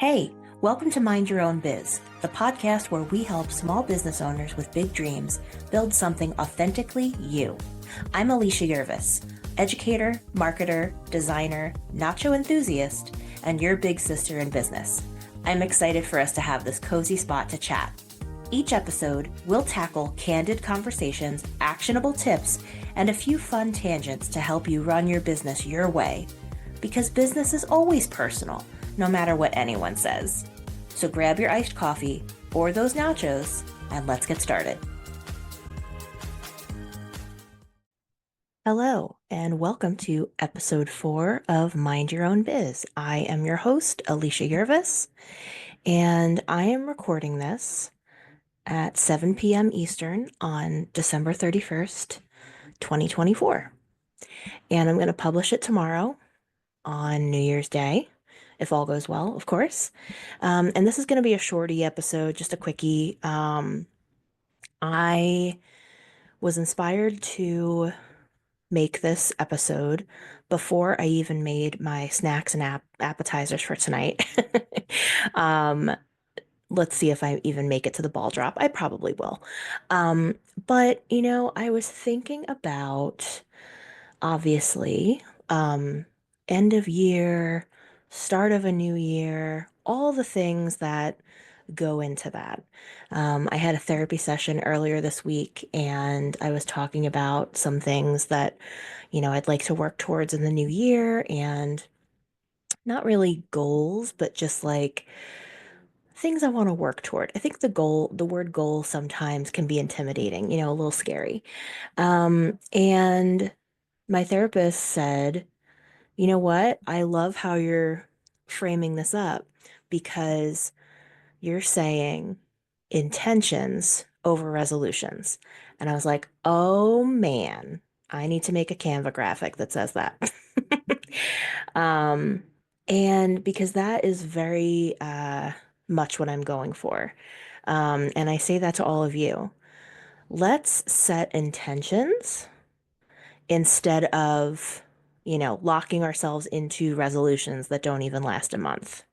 Hey, welcome to Mind Your Own Biz, the podcast where we help small business owners with big dreams build something authentically you. I'm Alicia Yervis, educator, marketer, designer, nacho enthusiast, and your big sister in business. I'm excited for us to have this cozy spot to chat. Each episode, we'll tackle candid conversations, actionable tips, and a few fun tangents to help you run your business your way. Because business is always personal, no matter what anyone says. So grab your iced coffee or those nachos, and let's get started. Hello, and welcome to episode 4 of Mind Your Own Biz. I am your host, Alicia Yervis, and I am recording this at 7 p.m. Eastern on December 31st, 2024. And I'm going to publish it tomorrow on New Year's Day, if all goes well, of course. And this is going to be a shorty episode, just a quickie. I was inspired to make this episode before I even made my snacks and appetizers for tonight. um, let's see if I even make it to the ball drop. I probably will. But, I was thinking about, obviously, end of year, start of a new year, all the things that go into that. I had a therapy session earlier this week, and I was talking about some things that, I'd like to work towards in the new year, and not really goals, but just like things I want to work toward. I think the word goal sometimes can be intimidating, a little scary. And my therapist said, you know what? I love how you're framing this up because you're saying intentions over resolutions. And I was like, oh man, I need to make a Canva graphic that says that. Um, and because that is very much what I'm going for. And I say that to all of you. Let's set intentions instead of, locking ourselves into resolutions that don't even last a month.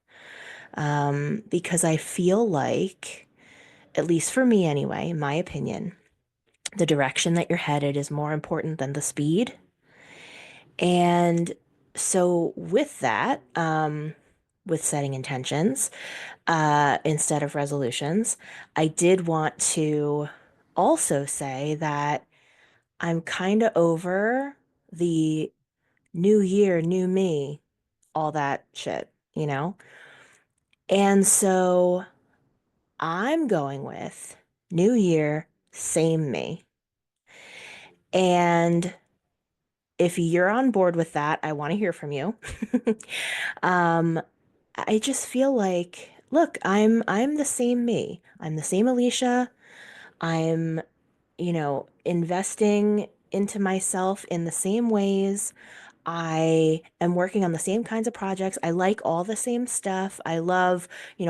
Because I feel like, at least for me anyway, in my opinion, the direction that you're headed is more important than the speed. And so with that, with setting intentions, instead of resolutions, I did want to also say that I'm kind of over the new year, new me, all that shit. And so I'm going with new year, same me. And if you're on board with that, I want to hear from you. Um, I just feel like, look, I'm the same me. I'm the same Alicia. I'm, investing into myself in the same ways. I am working on the same kinds of projects. I like all the same stuff. I love,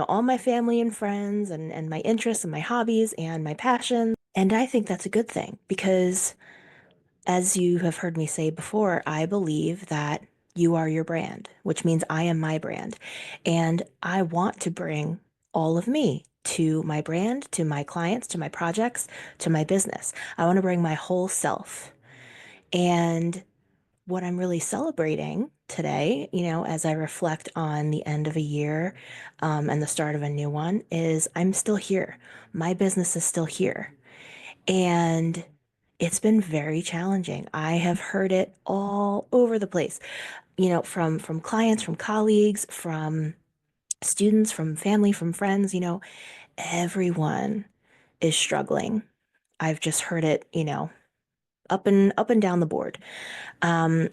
all my family and friends and my interests and my hobbies and my passions. And I think that's a good thing because, as you have heard me say before, I believe that you are your brand, which means I am my brand. And I want to bring all of me to my brand, to my clients, to my projects, to my business. I want to bring my whole self. And what I'm really celebrating today, as I reflect on the end of a year, and the start of a new one, is I'm still here. My business is still here. And it's been very challenging. I have heard it all over the place, from clients, from colleagues, from students, from family, from friends, everyone is struggling. I've just heard it, up and down the board.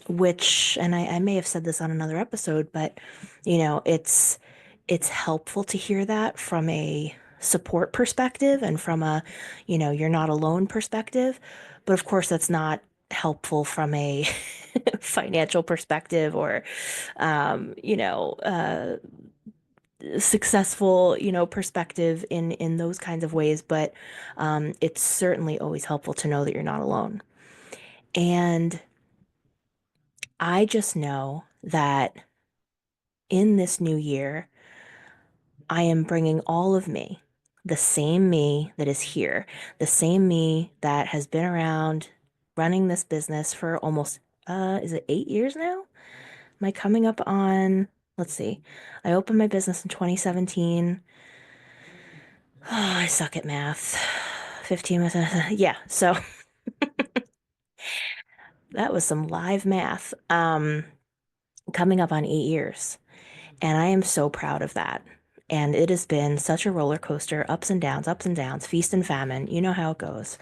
Which, and I may have said this on another episode, but it's helpful to hear that from a support perspective and from a, you're not alone perspective. But of course, that's not helpful from a financial perspective or, successful, perspective in those kinds of ways. But it's certainly always helpful to know that you're not alone. And I just know that in this new year, I am bringing all of me, the same me that is here, the same me that has been around running this business for almost, is it 8 years now? Am I coming up on, let's see, I opened my business in 2017. Oh, I suck at math. 15 minutes. Yeah, so that was some live math. Coming up on 8 years. And I am so proud of that. And it has been such a roller coaster, ups and downs, feast and famine. You know how it goes.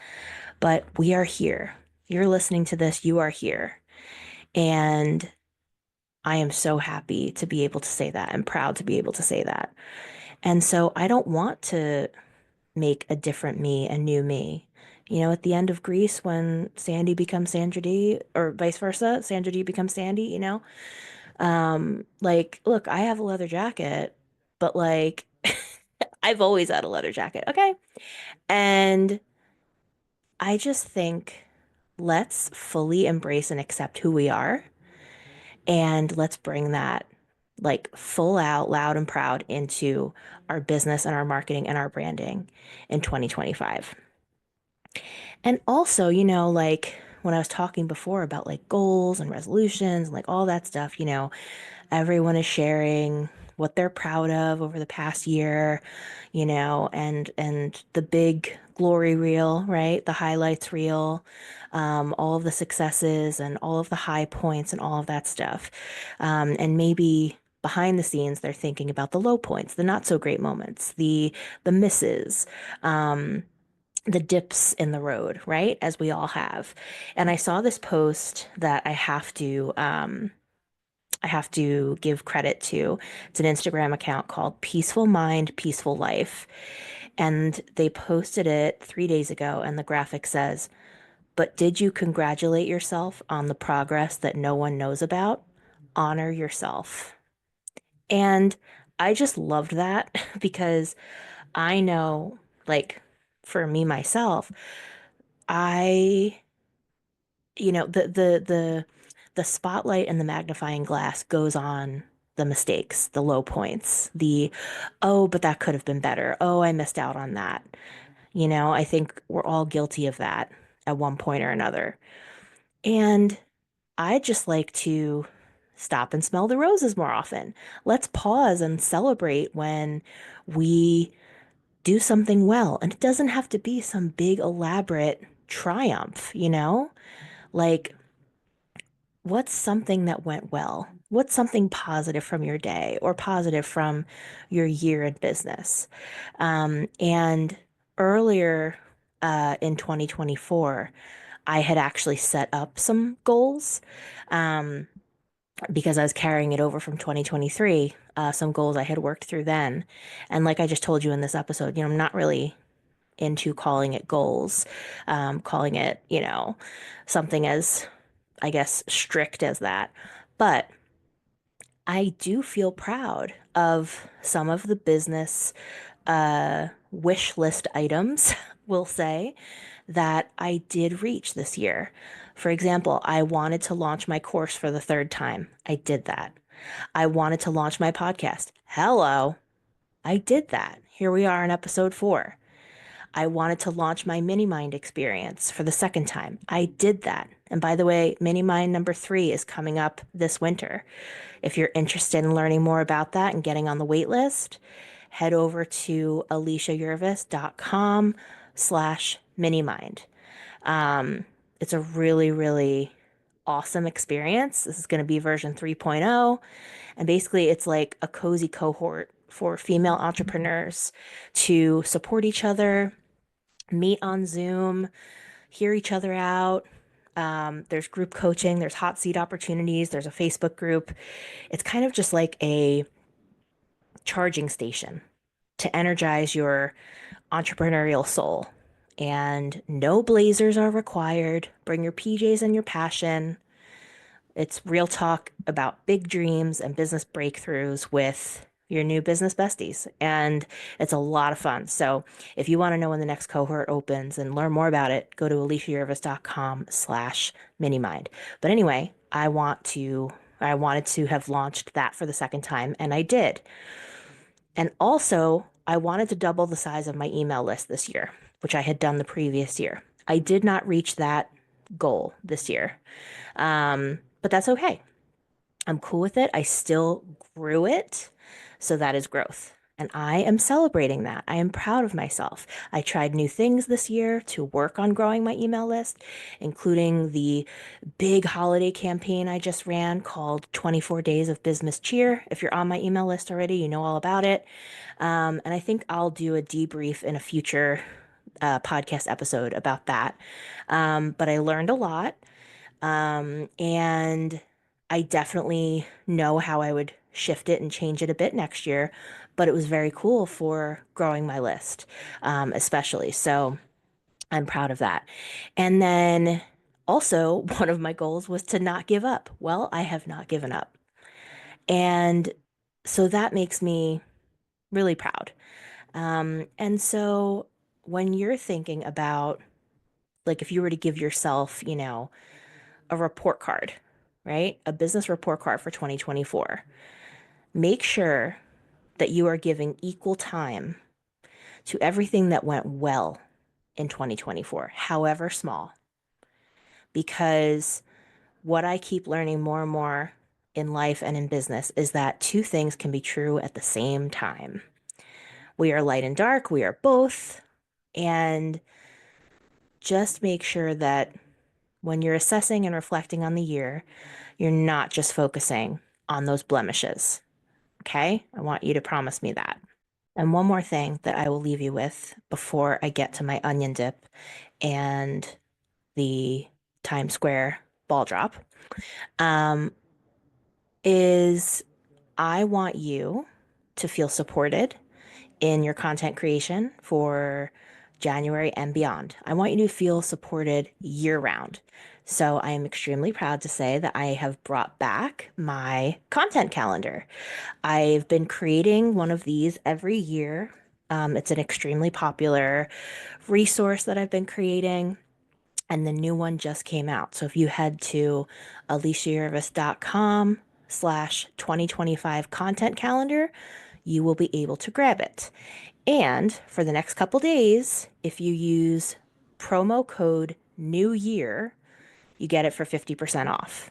But we are here. You're listening to this, you are here. And I am so happy to be able to say that. I'm proud to be able to say that. And so I don't want to make a different me, a new me. You know, at the end of Grease, when Sandy becomes Sandra Dee, or vice versa, Sandra Dee becomes Sandy, like, look, I have a leather jacket, but like, I've always had a leather jacket, okay? And I just think let's fully embrace and accept who we are, and let's bring that like full out, loud and proud into our business and our marketing and our branding in 2025. And also, like when I was talking before about like goals and resolutions and like all that stuff, everyone is sharing what they're proud of over the past year, and the big glory reel, right? The highlights reel, all of the successes and all of the high points and all of that stuff. And maybe behind the scenes, they're thinking about the low points, the not so great moments, the misses. The dips in the road, right? As we all have. And I saw this post that I have to give credit to. It's an Instagram account called Peaceful Mind, Peaceful Life. And they posted it 3 days ago, and the graphic says, "But did you congratulate yourself on the progress that no one knows about? Honor yourself." And I just loved that because I know, like, for me myself, I the spotlight and the magnifying glass goes on the mistakes, the low points, oh, but that could have been better. Oh, I missed out on that. I think we're all guilty of that at one point or another. And I just like to stop and smell the roses more often. Let's pause and celebrate when we do something well. And it doesn't have to be some big, elaborate triumph, Like, what's something that went well? What's something positive from your day or positive from your year in business? And earlier in 2024, I had actually set up some goals um, because I was carrying it over from 2023, some goals I had worked through then. And like I just told you in this episode, I'm not really into calling it goals, calling it, something as I guess, strict as that. But I do feel proud of some of the business wish list items, we'll say, that I did reach this year. For example, I wanted to launch my course for the third time. I did that. I wanted to launch my podcast. Hello. I did that. Here we are in episode 4. I wanted to launch my Minimind experience for the second time. I did that. And by the way, Minimind number 3 is coming up this winter. If you're interested in learning more about that and getting on the wait list, head over to aliciayurvis.com/minimind. Um, it's a really, really awesome experience. This is going to be version 3.0. And basically, it's like a cozy cohort for female entrepreneurs to support each other, meet on Zoom, hear each other out. There's group coaching, there's hot seat opportunities, there's a Facebook group. It's kind of just like a charging station to energize your entrepreneurial soul. And no blazers are required. Bring your PJs and your passion. It's real talk about big dreams and business breakthroughs with your new business besties. And it's a lot of fun. So if you want to know when the next cohort opens and learn more about it, go to aliciayurvis.com/minimind. But anyway, I wanted to have launched that for the second time, and I did. And also, I wanted to double the size of my email list this year, which I had done the previous year. I did not reach that goal this year, but that's okay. I'm cool with it. I still grew it. So that is growth. And I am celebrating that. I am proud of myself. I tried new things this year to work on growing my email list, including the big holiday campaign I just ran called 24 Days of Business Cheer. If you're on my email list already, you know all about it. And I think I'll do a debrief in a future podcast episode about that. But I learned a lot. And I definitely know how I would shift it and change it a bit next year, but it was very cool for growing my list, especially. So I'm proud of that. And then also, one of my goals was to not give up. Well, I have not given up. And so that makes me really proud. And so when you're thinking about, like, if you were to give yourself, a report card, right? A business report card for 2024. Make sure that you are giving equal time to everything that went well in 2024, however small, because what I keep learning more and more in life and in business is that two things can be true at the same time. We are light and dark, we are both, and just make sure that when you're assessing and reflecting on the year, you're not just focusing on those blemishes. Okay? I want you to promise me that. And one more thing that I will leave you with before I get to my onion dip and the Times Square ball drop, um, is I want you to feel supported in your content creation for January and beyond. I want you to feel supported year round. So I am extremely proud to say that I have brought back my content calendar. I've been creating one of these every year. It's an extremely popular resource that I've been creating, and the new one just came out. So if you head to aliciajervis.com/2025 content calendar, you will be able to grab it. And for the next couple days, if you use promo code New Year, you get it for 50% off.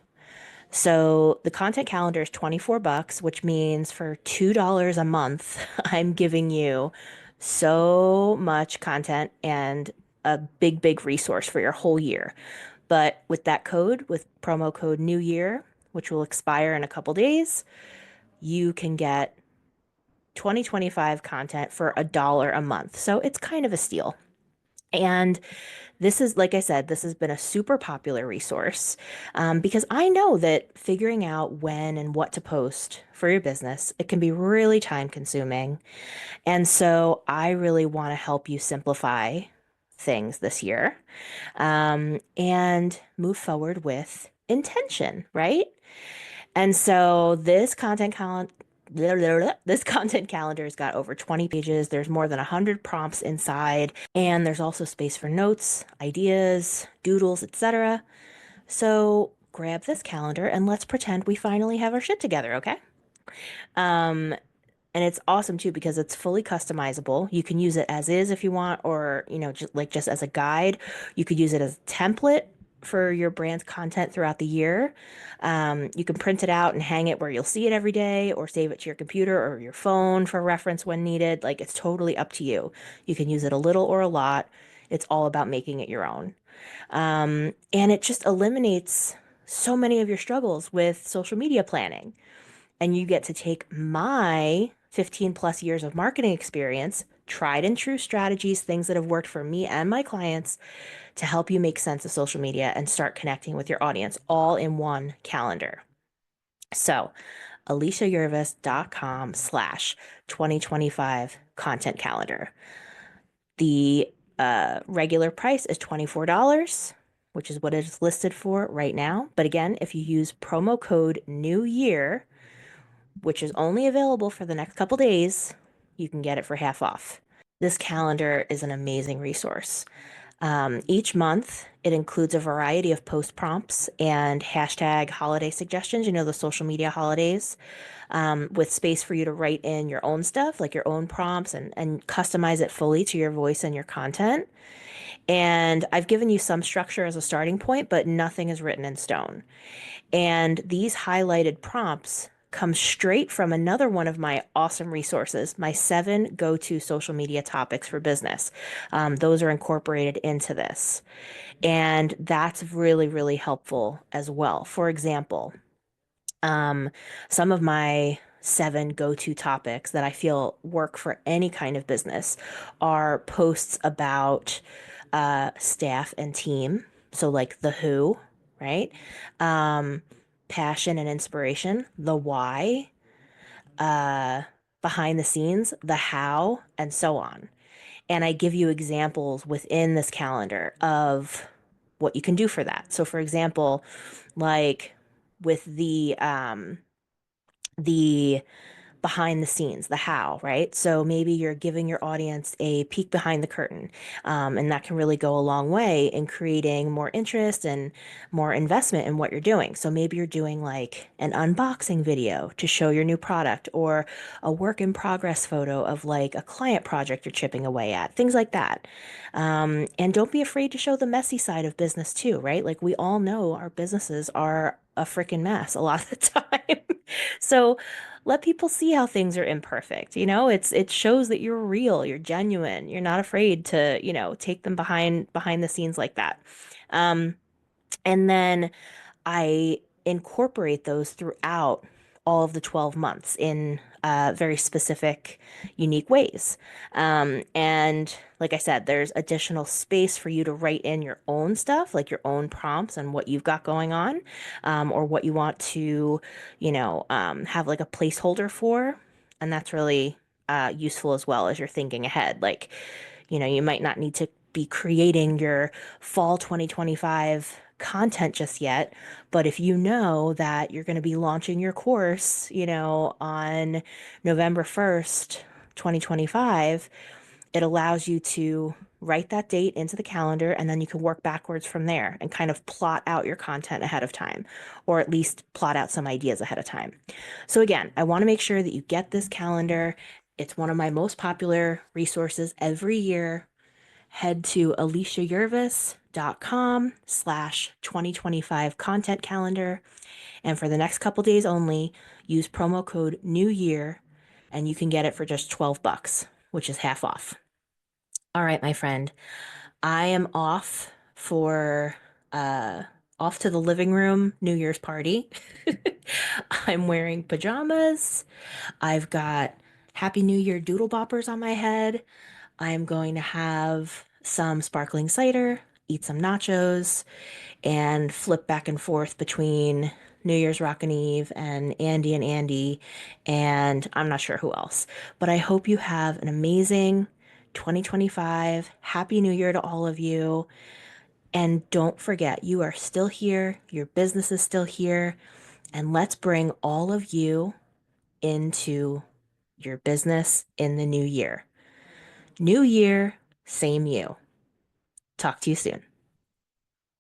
So the content calendar is 24 bucks, which means for $2 a month, I'm giving you so much content and a big, big resource for your whole year. But with that code, with promo code New Year, which will expire in a couple days, you can get 2025 content for $1 a month. So it's kind of a steal. And this is, like I said, this has been a super popular resource because I know that figuring out when and what to post for your business, it can be really time consuming. And so I really want to help you simplify things this year and move forward with intention, right? And so this content calendar's got over 20 pages. There's more than 100 prompts inside, and there's also space for notes, ideas, doodles, etc. So grab this calendar and let's pretend we finally have our shit together, okay? Um, and it's awesome too because it's fully customizable. You can use it as is if you want, or just as a guide. You could use it as a template for your brand's content throughout the year. You can print it out and hang it where you'll see it every day, or save it to your computer or your phone for reference when needed. Like it's totally up to you. You can use it a little or a lot. It's all about making it your own. And it just eliminates so many of your struggles with social media planning, and you get to take my 15 plus years of marketing experience, tried and true strategies, things that have worked for me and my clients to help you make sense of social media and start connecting with your audience all in one calendar. So, aliciajervis.com/2025 content calendar. The regular price is $24, which is what it is listed for right now. But again, if you use promo code New Year, which is only available for the next couple days, you can get it for half off. This calendar is an amazing resource. Each month, it includes a variety of post prompts and hashtag holiday suggestions, the social media holidays, with space for you to write in your own stuff, like your own prompts, and customize it fully to your voice and your content. And I've given you some structure as a starting point, but nothing is written in stone. And these highlighted prompts come straight from another one of my awesome resources, my 7 go-to social media topics for business. Those are incorporated into this. And that's really, really helpful as well. For example, um, some of my 7 go-to topics that I feel work for any kind of business are posts about staff and team. So, like the who, right? Um, Passion and inspiration, the why, uh, behind the scenes, the how, and so on. And I give you examples within this calendar of what you can do for that. So, for example, like with the behind the scenes, the how, right? So maybe you're giving your audience a peek behind the curtain, and that can really go a long way in creating more interest and more investment in what you're doing. So maybe you're doing like an unboxing video to show your new product, or a work in progress photo of like a client project you're chipping away at, things like that. And don't be afraid to show the messy side of business too, right? Like we all know our businesses are a freaking mess a lot of the time. So let people see how things are imperfect. It shows that you're real, you're genuine, you're not afraid to, take them behind the scenes like that. Um, and then I incorporate those throughout all of the 12 months in very specific, unique ways. And like I said, there's additional space for you to write in your own stuff, like your own prompts and what you've got going on, or what you want to, have like a placeholder for. And that's really useful as well as you're thinking ahead. Like, you might not need to be creating your fall 2025 content just yet, but if you know that you're going to be launching your course, on November 1st, 2025, it allows you to write that date into the calendar, and then you can work backwards from there and kind of plot out your content ahead of time, or at least plot out some ideas ahead of time. So again, I want to make sure that you get this calendar. It's one of my most popular resources every year. Head to aliciayurvis.com/2025 content calendar. And for the next couple days only, use promo code New Year and you can get it for just $12, which is half off. All right, my friend, I am uh off to the living room New Year's party. I'm wearing pajamas. I've got Happy New Year doodle boppers on my head. I'm going to have some sparkling cider, eat some nachos, and flip back and forth between New Year's Rockin' Eve and Andy, and I'm not sure who else. But I hope you have an amazing 2025. Happy New Year to all of you. And don't forget, you are still here, your business is still here, and let's bring all of you into your business in the new year. New year, same you. Talk to you soon.